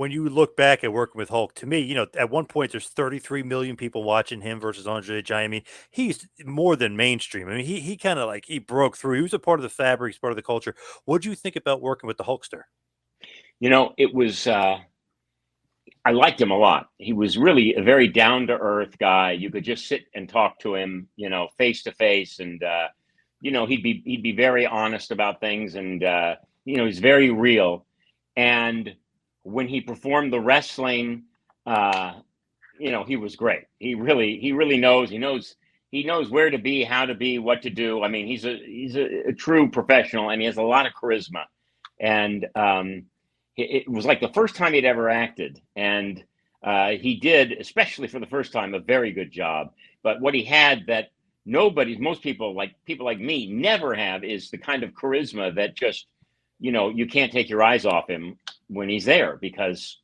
When you look back at working with Hulk, to me, at one point there's 33 million people watching him versus Andre the Giant. I mean, he's more than mainstream. I mean, he kind of like he broke through. He was a part of the fabric, he's part of the culture. What do you think about working with the Hulkster? It was I liked him a lot. He was really a very down to earth guy. You could just sit and talk to him, face to face, and he'd be very honest about things, and he's very real. And when he performed the wrestling, uh, he was great. He really knows. He knows where to be, how to be, what to do. I mean, he's a true professional, and he has a lot of charisma. And it was like the first time he'd ever acted, and he did, especially for the first time, a very good job. But what he had that most people like me, never have is the kind of charisma that just, you can't take your eyes off him when he's there, because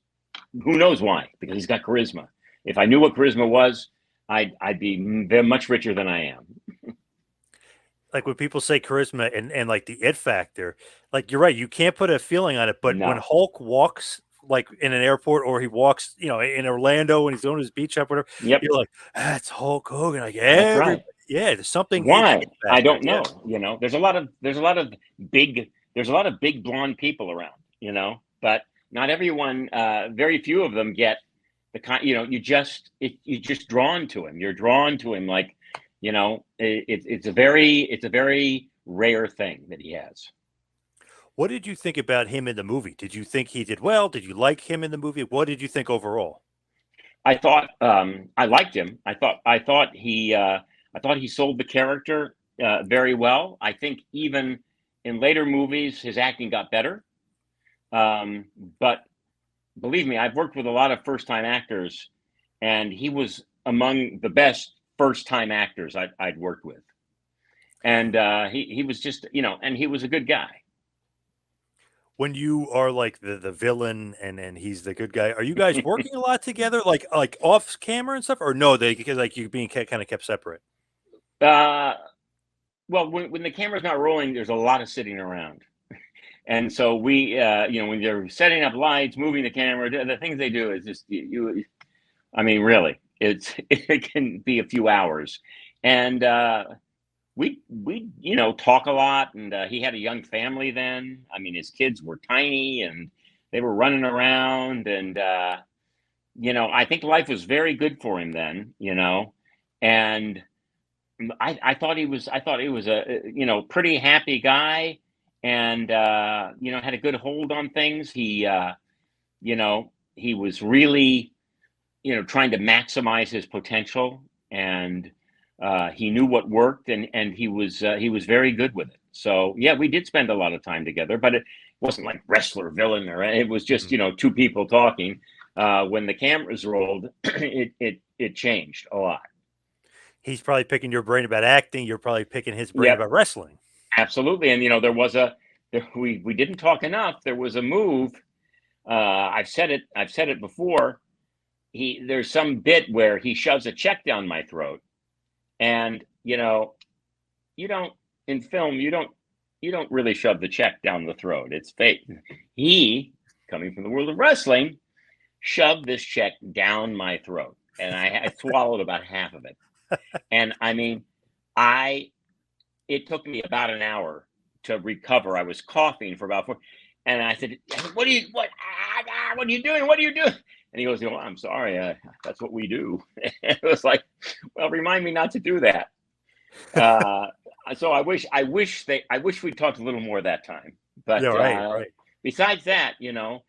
who knows why? Because he's got charisma. If I knew what charisma was, I'd be much richer than I am. Like when people say charisma and like the it factor, like you're right, you can't put a feeling on it. But when No, Hulk walks like in an airport or he walks, in Orlando when he's on his beach up, whatever, yep, you're like, that's Hulk Hogan. Like that's right. everybody, yeah, there's something it Why? I factor. don't Yeah. know. There's a lot of big blonde people around, but not everyone. Very few of them get the kind. You just drawn to him. You're drawn to him, like, it's a very rare thing that he has. What did you think about him in the movie? Did you think he did well? Did you like him in the movie? What did you think overall? I thought I liked him. I thought he sold the character very well. I think even in later movies, his acting got better. Um, but believe me, I've worked with a lot of first time actors, and he was among the best first time actors I'd worked with. And he was just, and he was a good guy. When you are like the villain and he's the good guy, are you guys working a lot together, like off camera and stuff, or no? They because like you being kind of kept separate. Uh, well, when the camera's not rolling, there's a lot of sitting around. And so when they're setting up lights, moving the camera, the things they do is just I mean, really, it can be a few hours. And we talk a lot. And he had a young family then. I mean, his kids were tiny, and they were running around, and I think life was very good for him then. And I thought he was a pretty happy guy, and had a good hold on things. He was really trying to maximize his potential, and he knew what worked, and he was very good with it. So yeah, we did spend a lot of time together, but it wasn't like wrestler villain, or it was just Mhm. two people talking. When the cameras rolled, it changed a lot. He's probably picking your brain about acting. You're probably picking his brain Yep, about wrestling. absolutely. And we didn't talk enough. There was a move. I've said it before. There's some bit where he shoves a check down my throat, and you don't in film, you don't really shove the check down the throat. It's fake. He, coming from the world of wrestling, shoved this check down my throat, and I swallowed about half of it. And I mean, I it took me about an hour to recover. I was coughing for about four, and I said, what are you doing? What are you doing? And he goes, I'm sorry, that's what we do. It was like, well, remind me not to do that. Uh, so I wish we talked a little more that time. Yeah, But right, right. besides that,